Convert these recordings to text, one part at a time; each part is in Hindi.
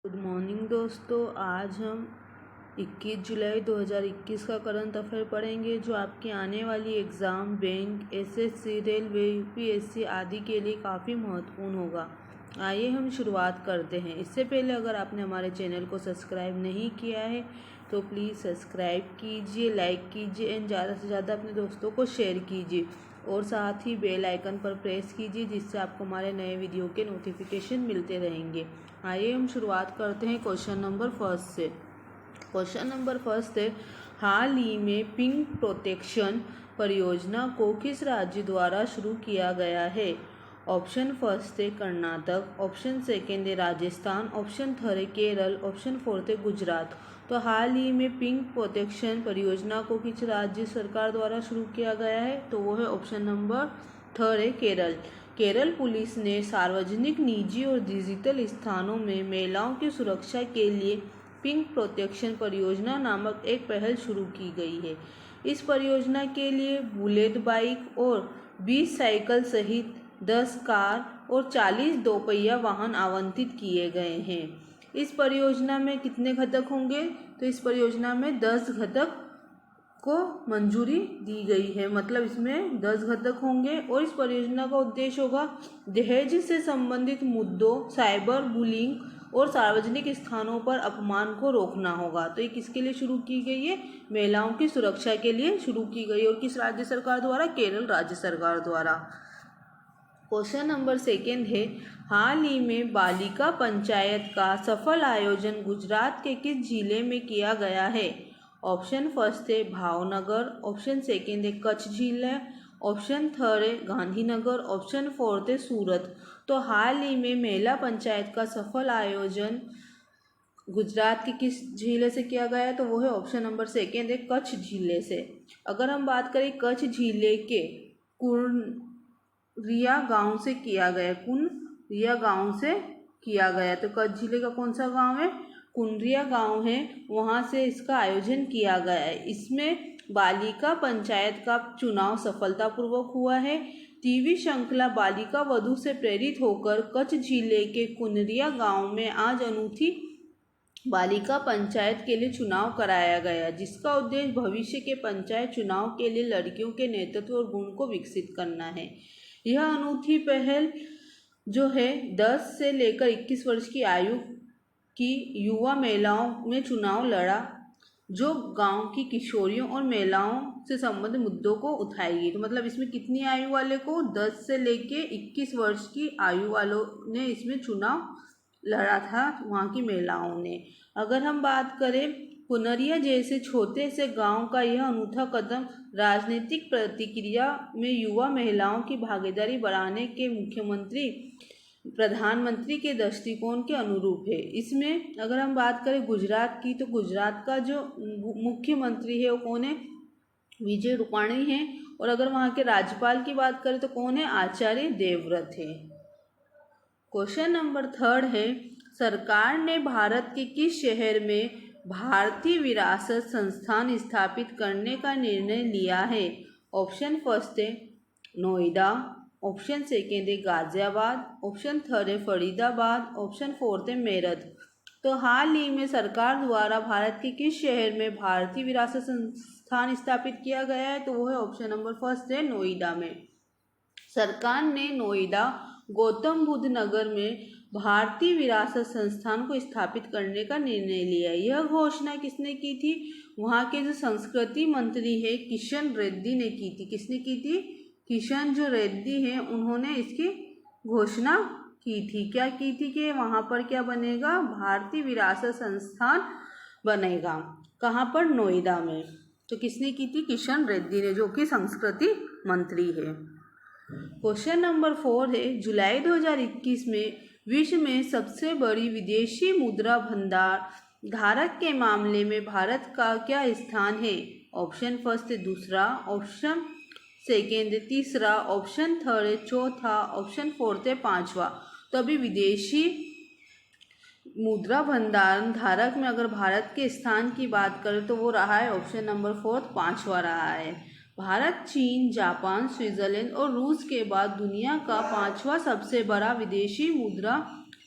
गुड मॉर्निंग दोस्तों। आज हम 21 जुलाई 2021 का करंट अफेयर पढ़ेंगे जो आपके आने वाली exam bank, SSC, railway, UPSC आदि के लिए काफ़ी महत्वपूर्ण होगा। आइए हम शुरुआत करते हैं। इससे पहले अगर आपने हमारे चैनल को सब्सक्राइब नहीं किया है तो प्लीज़ सब्सक्राइब कीजिए, लाइक कीजिए एंड ज़्यादा से ज़्यादा अपने दोस्तों को शेयर कीजिए और साथ ही बेल आइकन पर प्रेस कीजिए जिससे आपको हमारे नए वीडियो के नोटिफिकेशन मिलते रहेंगे। आइए हम शुरुआत करते हैं क्वेश्चन नंबर फर्स्ट से। क्वेश्चन नंबर फर्स्ट है, हाल ही में पिंक प्रोटेक्शन परियोजना को किस राज्य द्वारा शुरू किया गया है? ऑप्शन फर्स्ट है कर्नाटक, ऑप्शन सेकेंड है राजस्थान, ऑप्शन थर्ड है केरल, ऑप्शन फोर्थ है गुजरात। तो हाल ही में पिंक प्रोटेक्शन परियोजना को किस राज्य सरकार द्वारा शुरू किया गया है? तो वो है ऑप्शन नंबर थर्ड है केरल। केरल पुलिस ने सार्वजनिक, निजी और डिजिटल स्थानों में महिलाओं की सुरक्षा के लिए पिंक प्रोटेक्शन परियोजना नामक एक पहल शुरू की गई है। इस परियोजना के लिए बुलेट बाइक और 20 साइकिल सहित 10 कार और 40 दोपहिया वाहन आवंटित किए गए हैं। इस परियोजना में कितने घटक होंगे? तो इस परियोजना में 10 घटक को मंजूरी दी गई है, मतलब इसमें 10 घटक होंगे और इस परियोजना का उद्देश्य होगा दहेज से संबंधित मुद्दों, साइबर बुलिंग और सार्वजनिक स्थानों पर अपमान को रोकना होगा। तो ये किसके लिए शुरू की गई है? महिलाओं की सुरक्षा के लिए शुरू की गई और किस राज्य सरकार द्वारा? केरल राज्य सरकार द्वारा। क्वेश्चन नंबर सेकेंड है, हाल ही में बालिका पंचायत का सफल आयोजन गुजरात के किस जिले में किया गया है? ऑप्शन फर्स्ट है भावनगर, ऑप्शन सेकेंड है कच्छ जिला, ऑप्शन थर्ड है गांधीनगर, ऑप्शन फोर्थ है सूरत। तो हाल ही में महिला पंचायत का सफल आयोजन गुजरात के किस जिले से किया गया है? तो वो है ऑप्शन नंबर सेकेंड है कच्छ जिले से। अगर हम बात करें कच्छ जिले के कुनरिया गांव से किया गया, कुनरिया गांव से किया गया, तो कच्छ जिले का कौन सा गांव है? कुनरिया गांव है, वहां से इसका आयोजन किया गया है। इसमें बालिका पंचायत का चुनाव सफलतापूर्वक हुआ है। टीवी श्रृंखला बालिका वधू से प्रेरित होकर कच्छ जिले के कुनरिया गांव में आज अनूठी बालिका पंचायत के लिए चुनाव कराया गया, जिसका उद्देश्य भविष्य के पंचायत चुनाव के लिए लड़कियों के नेतृत्व और गुण को विकसित करना है। यह अनूठी पहल जो है 10 से लेकर 21 वर्ष की आयु की युवा महिलाओं में चुनाव लड़ा, जो गांव की किशोरियों और महिलाओं से संबंधित मुद्दों को उठाएगी। तो मतलब इसमें कितनी आयु वाले को? 10 से लेके 21 वर्ष की आयु वालों ने इसमें चुनाव लड़ा था, वहाँ की महिलाओं ने। अगर हम बात करें कुनरिया जैसे छोटे से गांव का यह अनूठा कदम राजनीतिक प्रतिक्रिया में युवा महिलाओं की भागीदारी बढ़ाने के मुख्यमंत्री प्रधानमंत्री के दृष्टिकोण के अनुरूप है। इसमें अगर हम बात करें गुजरात की, तो गुजरात का जो मुख्यमंत्री है वो कौन है? विजय रूपाणी है। और अगर वहाँ के राज्यपाल की बात करें तो कौन है? आचार्य देवव्रत है। क्वेश्चन नंबर थर्ड है, सरकार ने भारत के किस शहर में भारतीय विरासत संस्थान स्थापित करने का निर्णय लिया है? ऑप्शन फर्स्ट है नोएडा, ऑप्शन सेकेंड है गाजियाबाद, ऑप्शन थर्ड है फरीदाबाद, ऑप्शन फोर्थ है मेरठ। तो हाल ही में सरकार द्वारा भारत के किस शहर में भारतीय विरासत संस्थान स्थापित किया गया है? तो वो है ऑप्शन नंबर फर्स्ट है नोएडा में। सरकार ने नोएडा गौतम बुद्ध नगर में भारतीय विरासत संस्थान को स्थापित करने का निर्णय लिया। यह घोषणा किसने की थी? वहाँ के जो संस्कृति मंत्री है किशन रेड्डी ने की थी। किसने की थी? किशन जो रेड्डी हैं उन्होंने इसकी घोषणा की थी। क्या की थी? कि वहाँ पर क्या बनेगा? भारतीय विरासत संस्थान बनेगा। कहाँ पर? नोएडा में। तो किसने की थी? किशन रेड्डी ने, जो कि संस्कृति मंत्री है। क्वेश्चन नंबर 4 है, जुलाई 2021 में विश्व में सबसे बड़ी विदेशी मुद्रा भंडार धारक के मामले में भारत का क्या स्थान है? ऑप्शन फर्स्ट है दूसरा, ऑप्शन सेकेंड है तीसरा, ऑप्शन थर्ड है चौथा, ऑप्शन फोर्थ है पांचवा। तो अभी विदेशी मुद्रा भंडार धारक में अगर भारत के स्थान की बात करें तो वो रहा है ऑप्शन नंबर फोर्थ, पांचवा रहा है। भारत चीन, जापान, स्विट्जरलैंड और रूस के बाद दुनिया का 5वां सबसे बड़ा विदेशी मुद्रा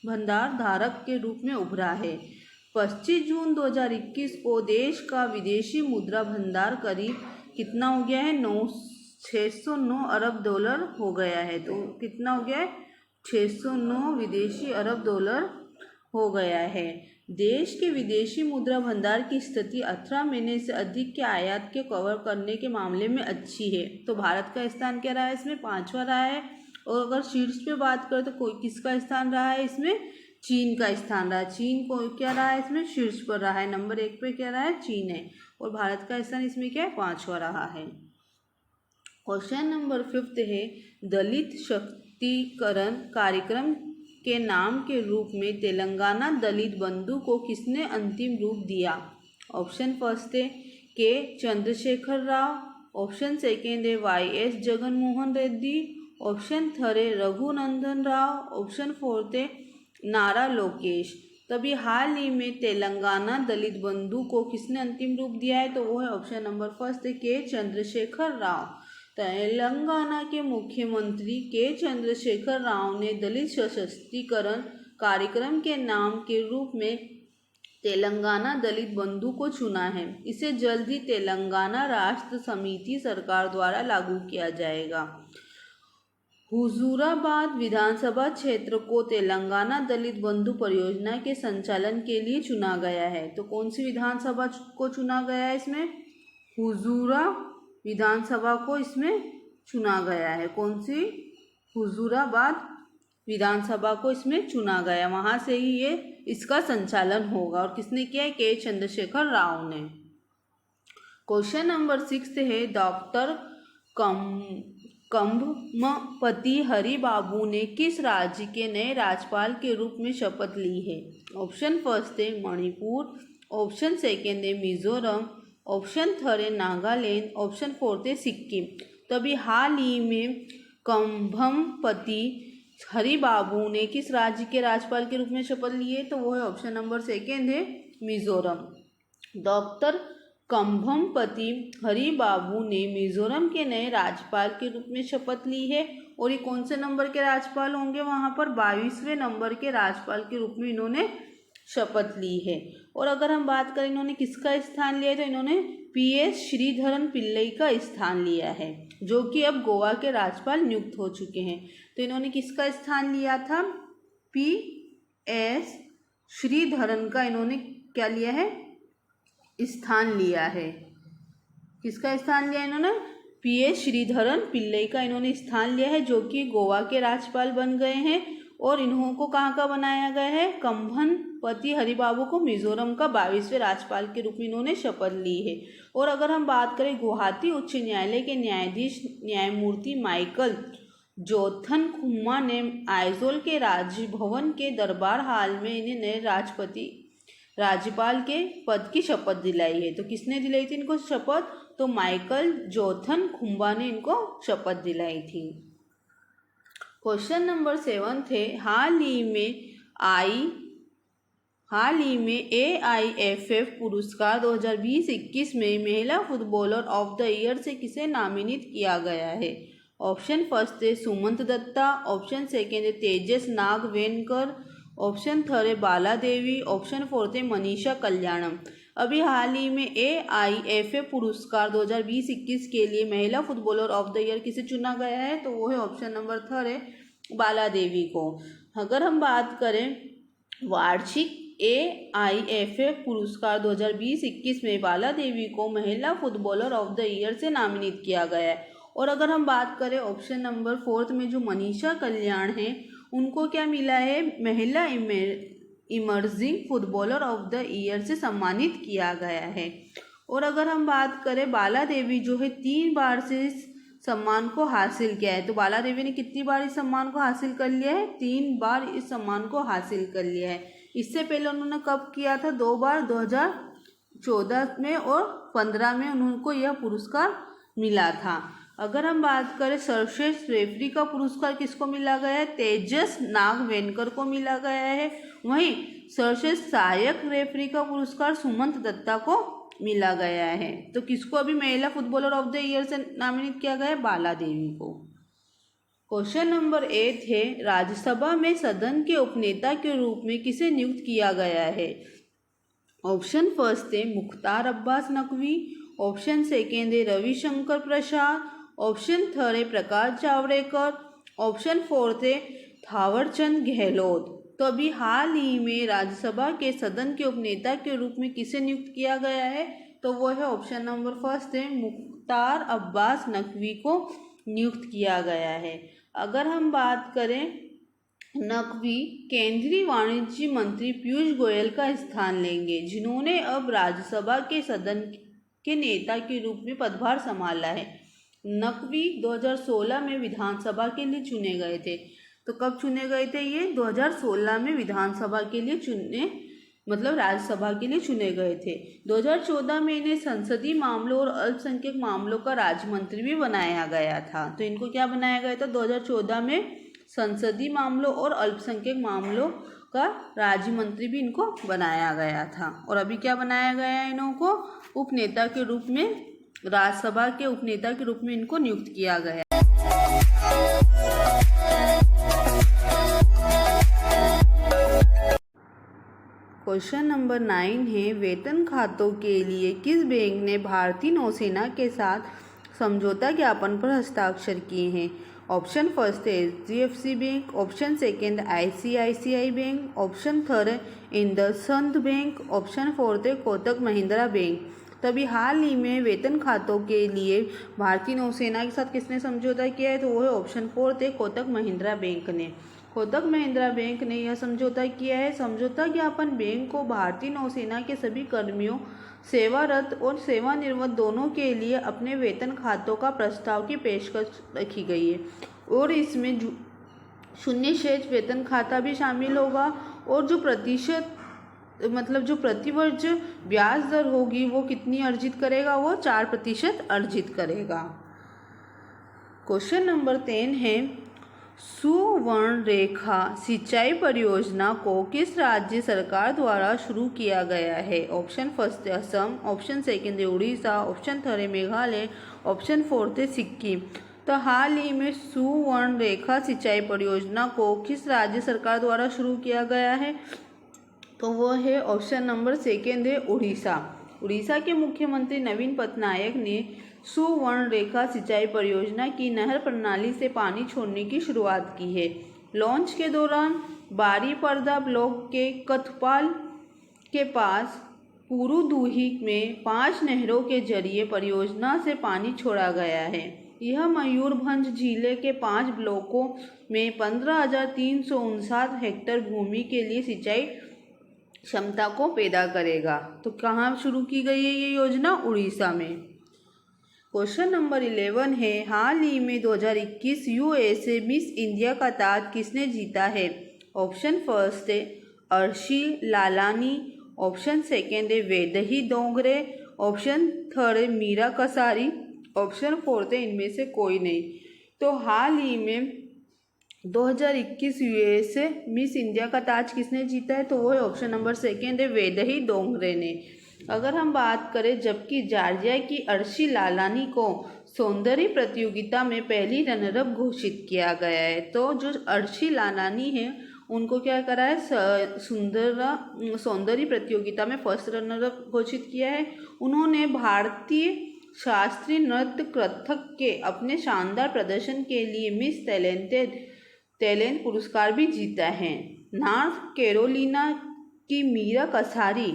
भंडार धारक के रूप में उभरा है। 25 जून 2021 को देश का विदेशी मुद्रा भंडार करीब कितना हो गया है? 609 अरब डॉलर हो गया है। तो कितना हो गया है? 609 विदेशी अरब डॉलर हो गया है। देश के विदेशी मुद्रा भंडार की स्थिति 18 महीने से अधिक के आयात के कवर करने के मामले में अच्छी है। तो भारत का स्थान क्या रहा है? इसमें 5वां रहा है। और अगर शीर्ष पे बात करें तो कोई किसका स्थान रहा है? इसमें चीन का स्थान रहा है। चीन को क्या रहा है? इसमें शीर्ष पर रहा है। नंबर 1 पे क्या रहा है? चीन है। और भारत का स्थान इसमें क्या है? 5वां रहा है। क्वेश्चन नंबर 5 है, दलित शक्तिकरण कार्यक्रम के नाम के रूप में तेलंगाना दलित बंधु को किसने अंतिम रूप दिया? ऑप्शन फर्स्ट है के चंद्रशेखर राव, ऑप्शन सेकेंड है YS Jagan Mohan Reddy, option third है रघुनंदन राव, ऑप्शन फोर्थ है नारा लोकेश। तभी हाल ही में तेलंगाना दलित बंधु को किसने अंतिम रूप दिया है? तो वो है ऑप्शन नंबर फर्स्ट है के चंद्रशेखर राव। तेलंगाना के मुख्यमंत्री के चंद्रशेखर राव ने दलित सशक्तिकरण कार्यक्रम के नाम के रूप में तेलंगाना दलित बंधु को चुना है। इसे जल्द ही तेलंगाना राष्ट्र समिति सरकार द्वारा लागू किया जाएगा। हुजूराबाद विधानसभा क्षेत्र को तेलंगाना दलित बंधु परियोजना के संचालन के लिए चुना गया है। तो कौन सी विधानसभा को चुना गया है? इसमें हुजूरा विधानसभा को इसमें चुना गया है। कौन सी? हुजूराबाद विधानसभा को इसमें चुना गया। वहाँ से ही ये इसका संचालन होगा। और किसने किया है? के चंद्रशेखर राव ने। क्वेश्चन नंबर 6 है, डॉक्टर कंभमपति हरि बाबू ने किस राज्य के नए राज्यपाल के रूप में शपथ ली है? ऑप्शन फर्स्ट है मणिपुर, ऑप्शन सेकेंड है मिजोरम, ऑप्शन थर्ड है नागालैंड, ऑप्शन फोर्थ है सिक्किम। तो अभी हाल ही में कंभमपति हरि बाबू ने किस राज्य के राज्यपाल के रूप में शपथ ली है? तो वो है ऑप्शन नंबर सेकेंड है मिजोरम। डॉक्टर कंभमपति हरि बाबू ने मिजोरम के नए राज्यपाल के रूप में शपथ ली है। और ये कौन से नंबर के राज्यपाल होंगे? वहाँ पर 22वें नंबर के राज्यपाल के रूप में इन्होंने शपथ ली है। और अगर हम बात करें इन्होंने किसका स्थान लिया है, तो इन्होंने PS श्रीधरन पिल्लई का स्थान लिया है, जो कि अब गोवा के राज्यपाल नियुक्त हो चुके हैं। तो इन्होंने किसका स्थान लिया था? PS श्रीधरन का इन्होंने क्या लिया है? स्थान लिया है। किसका स्थान लिया इन्होंने? PS श्रीधरन पिल्लई का इन्होंने स्थान लिया है, जो कि गोवा के राज्यपाल बन गए हैं। और इन्हों को कहाँ का बनाया गया है? कंभमपति हरि बाबू को मिजोरम का 22वें राज्यपाल के रूप में इन्होंने शपथ ली है। और अगर हम बात करें गुवाहाटी उच्च न्यायालय के न्यायाधीश न्यायमूर्ति माइकल जोथनखुम्मा ने आइजोल के राजभवन के दरबार हाल में इन्हें नए राज्यपाल के पद की शपथ दिलाई है। तो किसने दिलाई थी इनको शपथ? तो माइकल जोथनखुम्बा ने इनको शपथ दिलाई थी। क्वेश्चन नंबर 7 थे, हाल ही में AIFF पुरस्कार 2020-21 में महिला फुटबॉलर ऑफ द ईयर से किसे नामिनेट किया गया है? ऑप्शन फर्स्ट है सुमंत दत्ता, ऑप्शन सेकेंड है तेजस नागवेनकर, ऑप्शन थर्ड है बाला देवी, ऑप्शन फोर्थ है मनीषा कल्याणम। अभी हाल ही में AIFF पुरस्कार 2020-21 के लिए महिला फुटबॉलर ऑफ द ईयर किसे चुना गया है? तो वो है ऑप्शन नंबर थर्ड है बाला देवी को। अगर हम बात करें वार्षिक AIFF पुरस्कार 2020-21 में बाला देवी को महिला फुटबॉलर ऑफ द ईयर से नामिनेट किया गया है। और अगर हम बात करें ऑप्शन नंबर फोर्थ में जो मनीषा कल्याण है, उनको क्या मिला है? महिला emerging footballer of the year से सम्मानित किया गया है। और अगर हम बात करें बाला देवी जो है 3 बार से इस सम्मान को हासिल किया है। तो बाला देवी ने कितनी बार इस सम्मान को हासिल कर लिया है? 3 बार इस सम्मान को हासिल कर लिया है। इससे पहले उन्होंने कब किया था? 2 बार, 2014 में और 15 में उनको यह पुरस्कार मिला था। अगर हम बात करें सर्वश्रेष्ठ रेफरी का पुरस्कार किसको मिला गया है? तेजस नागवेनकर को मिला गया है। वहीं सर्वश्रेष्ठ सहायक रेफरी का पुरस्कार सुमंत दत्ता को मिला गया है। तो किसको अभी महिला फुटबॉलर ऑफ द ईयर से नामिनेट किया गया है? बाला देवी को। क्वेश्चन नंबर 8 है, राज्यसभा में सदन के उपनेता के रूप में किसे नियुक्त किया गया है? ऑप्शन फर्स्ट है मुख्तार अब्बास नकवी, ऑप्शन सेकेंड है रविशंकर प्रसाद, ऑप्शन थर्ड है प्रकाश जावड़ेकर, ऑप्शन फोर्थ है थावरचंद गहलोत। तो अभी हाल ही में राज्यसभा के सदन के उपनेता के रूप में किसे नियुक्त किया गया है? तो वो है ऑप्शन नंबर फर्स्ट है मुख्तार अब्बास नकवी को नियुक्त किया गया है। अगर हम बात करें, नकवी केंद्रीय वाणिज्य मंत्री पीयूष गोयल का स्थान लेंगे, जिन्होंने अब राज्यसभा के सदन के नेता के रूप में पदभार संभाला है। नकवी 2016 में विधानसभा के लिए चुने गए थे। तो कब चुने गए थे ये? 2016 में विधानसभा के लिए राज्यसभा के लिए चुने गए थे। 2014 में इन्हें संसदीय मामलों और अल्पसंख्यक मामलों का राज्य मंत्री भी बनाया गया था। तो इनको क्या बनाया गया था? 2014 में संसदीय मामलों और अल्पसंख्यक मामलों का राज्य मंत्री भी इनको बनाया गया था। और अभी क्या बनाया गया है? इनको उपनेता के रूप में, राज्यसभा के उपनेता के रूप में इनको नियुक्त किया गया। क्वेश्चन नंबर 9 है, वेतन खातों के लिए किस बैंक ने भारतीय नौसेना के साथ समझौता ज्ञापन पर हस्ताक्षर किए हैं? ऑप्शन फर्स्ट है HDFC bank, option second ICICI bank, option third IndusInd bank, option fourth है कोटक महिंद्रा बैंक। तभी हाल ही में वेतन खातों के लिए भारतीय नौसेना के साथ किसने समझौता किया है? तो वो है ऑप्शन फोर्थ है कोटक महिंद्रा बैंक ने। कोटक महिंद्रा बैंक ने यह समझौता किया है। समझौता ज्ञापन बैंक को भारतीय नौसेना के सभी कर्मियों, सेवारत और सेवानिवृत्त दोनों के लिए अपने वेतन खातों का प्रस्ताव की पेशकश रखी गई है। और इसमें शून्य शेष वेतन खाता भी शामिल होगा। और जो प्रतिवर्ष ब्याज दर होगी वो कितनी अर्जित करेगा? वो 4% अर्जित करेगा। क्वेश्चन नंबर 10 है, सुवर्ण रेखा सिंचाई परियोजना को किस राज्य सरकार द्वारा शुरू किया गया है? ऑप्शन फर्स्ट है असम, ऑप्शन सेकेंड है उड़ीसा, ऑप्शन थर्ड है मेघालय, ऑप्शन फोर्थ है सिक्किम। तो हाल ही में सुवर्ण रेखा सिंचाई परियोजना को किस राज्य सरकार द्वारा शुरू किया गया है? तो वो है ऑप्शन नंबर सेकेंड है उड़ीसा। उड़ीसा के मुख्यमंत्री नवीन पटनायक ने सुवर्ण रेखा सिंचाई परियोजना की नहर प्रणाली से पानी छोड़ने की शुरुआत की है। लॉन्च के दौरान बारीपरदा ब्लॉक के कथपाल के पास पुरुदुही में 5 नहरों के जरिए परियोजना से पानी छोड़ा गया है। यह मयूरभंज जिले के 5 ब्लॉकों में 15,359 हेक्टेयर भूमि के लिए सिंचाई क्षमता को पैदा करेगा। तो कहाँ शुरू की गई है ये योजना? उड़ीसा में। क्वेश्चन नंबर 11 है, हाल ही में 2021 USA मिस इंडिया का ताज किसने जीता है? ऑप्शन फर्स्ट है अर्शी लालानी, ऑप्शन सेकेंड है वैदेही डोंगरे, ऑप्शन थर्ड है मीरा कसारी, ऑप्शन फोर्थ है इनमें से कोई नहीं। तो हाल ही में 2021 USA मिस इंडिया का ताज किसने जीता है? तो वो है ऑप्शन नंबर सेकेंड है वैदेही डोंगरे ने। अगर हम बात करें, जबकि जॉर्जिया की अर्शी लालानी को सौंदर्य प्रतियोगिता में पहली रनरअप घोषित किया गया है। तो जो अर्शी लालानी है उनको क्या करा है? सौंदर्य प्रतियोगिता में फर्स्ट रनरअप घोषित किया है। उन्होंने भारतीय शास्त्रीय नृत्य कथक के अपने शानदार प्रदर्शन के लिए मिस टैलेंट पुरस्कार भी जीता है। नॉर्थ कैरोलिना की मीरा कसारी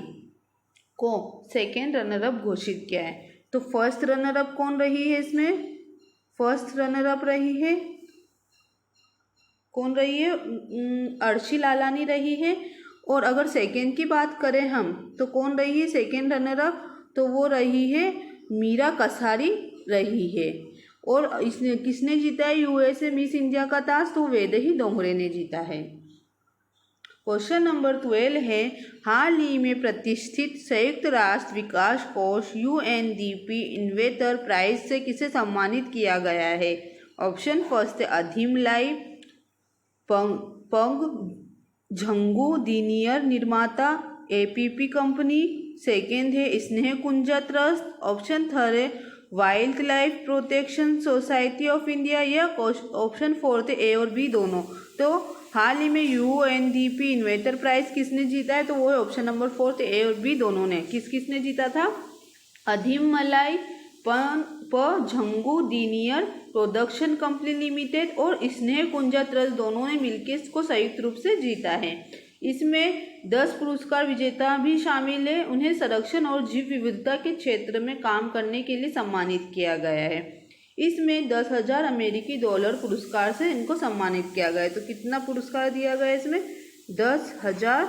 को सेकेंड रनरअप घोषित किया है। तो फर्स्ट रनरअप कौन रही है इसमें? फर्स्ट रनरअप रही है कौन रही है? अर्शी लालानी रही है। और अगर सेकेंड की बात करें हम तो कौन रही है सेकेंड रनरअप? तो वो रही है मीरा कसारी रही है। और इसने किसने जीता है USA मिस इंडिया का ताज? तो वैदेही डोंगरे ने जीता है। क्वेश्चन नंबर 12 है, हाल ही में प्रतिष्ठित संयुक्त राष्ट्र विकास कोष UNDP इनोवेटर प्राइज से किसे सम्मानित किया गया है? ऑप्शन फर्स्ट है अधीमलाई पंग झंगू दीनियर निर्माता APP कंपनी, सेकेंड है स्नेह कुंजा ट्रस्ट, ऑप्शन थर्ड है wild life protection society of India या ऑप्शन 4 थे ए और बी दोनों। तो हाल ही में UNDP इन्वेटर प्राइज किसने जीता है, तो वो है ऑप्शन नंबर 4 थे ए और बी दोनों ने। किसने जीता था, अधिमलाई झंगू दीनियर प्रोडक्शन कंपनी लिमिटेड और स्नेह कुंजा ट्रस्ट दोनों ने मिलकर इसको संयुक्त रूप से जीता है। इसमें 10 पुरस्कार विजेता भी शामिल है। उन्हें संरक्षण और जीव विविधता के क्षेत्र में काम करने के लिए सम्मानित किया गया है। इसमें 10,000 अमेरिकी डॉलर पुरस्कार से इनको सम्मानित किया गया है। तो कितना पुरस्कार दिया गया है इसमें, 10,000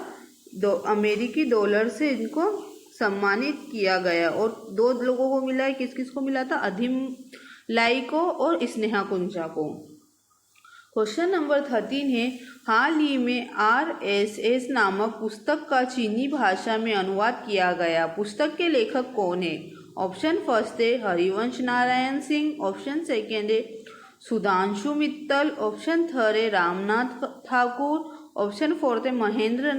अमेरिकी डॉलर से इनको सम्मानित किया गया। और 2 लोगों को मिला है, किस किस को मिला था, अधिमलाई को और स्नेहा कुंजा को। क्वेश्चन नंबर 13 है, हाल ही में RSS नामक पुस्तक का चीनी भाषा में अनुवाद किया गया। पुस्तक के लेखक कौन है, ऑप्शन फर्स्ट है हरिवंश नारायण सिंह, ऑप्शन सेकेंड है सुधांशु मित्तल, ऑप्शन थर्ड है रामनाथ ठाकुर, ऑप्शन फोर्थ है महेंद्र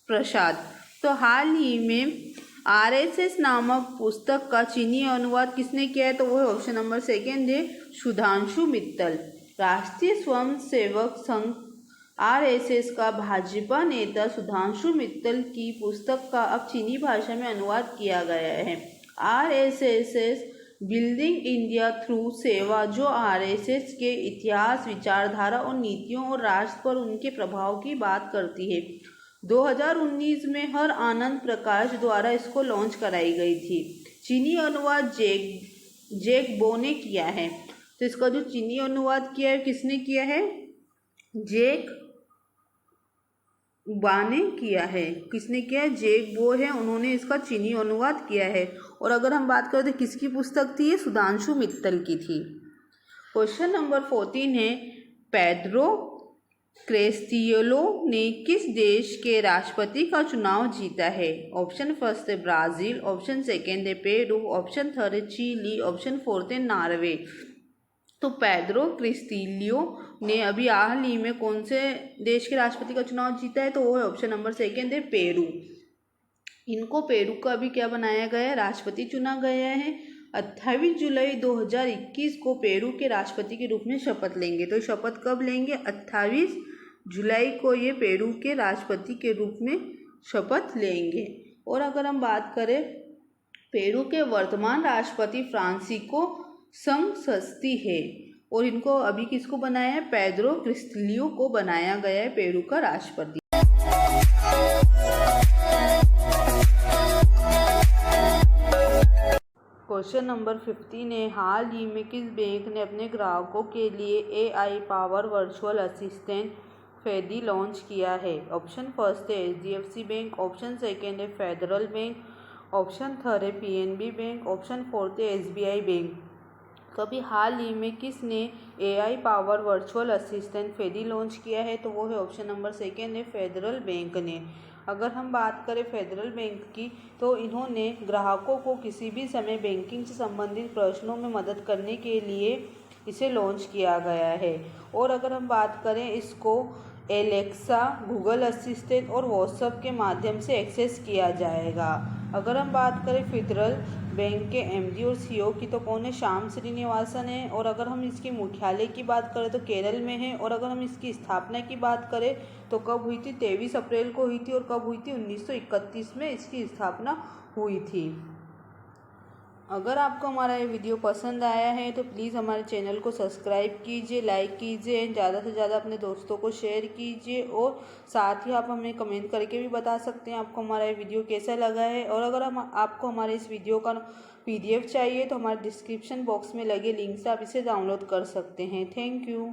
प्रसाद। तो हाल ही में RSS नामक पुस्तक का चीनी अनुवाद किसने किया है, तो वो है ऑप्शन नंबर सेकेंड है सुधांशु मित्तल। राष्ट्रीय स्वयंसेवक संघ RSS का भाजपा नेता सुधांशु मित्तल की पुस्तक का अब चीनी भाषा में अनुवाद किया गया है। RSS बिल्डिंग इंडिया थ्रू सेवा, जो RSS के इतिहास, विचारधारा और नीतियों और राष्ट्र पर उनके प्रभाव की बात करती है। 2019 में हर आनंद प्रकाश द्वारा इसको लॉन्च कराई गई थी। चीनी अनुवाद जैक बो ने किया है। तो इसका जो चीनी अनुवाद किया है किसने किया है, जैक बा ने किया है। किसने किया है, जैक बो है, उन्होंने इसका चीनी अनुवाद किया है। और अगर हम बात करें तो किसकी पुस्तक थी, ये सुधांशु मित्तल की थी। क्वेश्चन नंबर 14 है, पेड्रो क्रेस्टियोलो ने किस देश के राष्ट्रपति का चुनाव जीता है। ऑप्शन फर्स्ट है ब्राज़ील, ऑप्शन सेकेंड है पेरू, ऑप्शन थर्ड है चिली, ऑप्शन फोर्थ है नॉर्वे। तो पेड्रो क्रिस्टिलियो ने अभी हाल ही में कौन से देश के राष्ट्रपति का चुनाव जीता है, तो वो है ऑप्शन नंबर सेकेंड है पेरू। इनको पेरू का अभी क्या बनाया गया है, राष्ट्रपति चुना गया है। 28 जुलाई 2021 को पेरू के राष्ट्रपति के रूप में शपथ लेंगे। तो शपथ कब लेंगे, 28 जुलाई को ये पेरू के राष्ट्रपति के रूप में शपथ लेंगे। और अगर हम बात करें, पेरू के वर्तमान राष्ट्रपति फ्रांसिस्को संसस्ती है और इनको अभी किसको बनाया है, पेड्रो क्रिस्टिलियो को बनाया गया है पेरू का राष्ट्रपति। क्वेश्चन नंबर 15 है, हाल ही में किस बैंक ने अपने ग्राहकों के लिए AI पावर वर्चुअल असिस्टेंट फेडी लॉन्च किया है। ऑप्शन फर्स्ट है HDFC बैंक, ऑप्शन सेकेंड है फेडरल बैंक, ऑप्शन थर्ड है PNB बैंक, ऑप्शन फोर्थ है SBI बैंक। कभी हाल ही में किसने AI पावर वर्चुअल असिस्टेंट फेडी लॉन्च किया है, तो वो है ऑप्शन नंबर सेकेंड है फेडरल बैंक ने। अगर हम बात करें फेडरल बैंक की, तो इन्होंने ग्राहकों को किसी भी समय बैंकिंग से संबंधित प्रश्नों में मदद करने के लिए इसे लॉन्च किया गया है। और अगर हम बात करें, इसको एलेक्सा, गूगल असिस्टेंट और व्हाट्सएप के माध्यम से एक्सेस किया जाएगा। अगर हम बात करें फेडरल बैंक के MD और CEO की, तो कौन है, श्याम श्रीनिवासन है। और अगर हम इसकी मुख्यालय की बात करें तो केरल में है। और अगर हम इसकी स्थापना की बात करें तो कब हुई थी, 23 अप्रैल को हुई थी। और कब हुई थी, 1931 में इसकी स्थापना हुई थी। अगर आपको हमारा ये वीडियो पसंद आया है तो प्लीज़ हमारे चैनल को सब्सक्राइब कीजिए, लाइक कीजिए एंड ज़्यादा से ज़्यादा अपने दोस्तों को शेयर कीजिए। और साथ ही आप हमें कमेंट करके भी बता सकते हैं आपको हमारा ये वीडियो कैसा लगा है। और अगर आपको हमारे इस वीडियो का PDF चाहिए तो हमारे डिस्क्रिप्शन बॉक्स में लगे लिंक से आप इसे डाउनलोड कर सकते हैं। Thank you.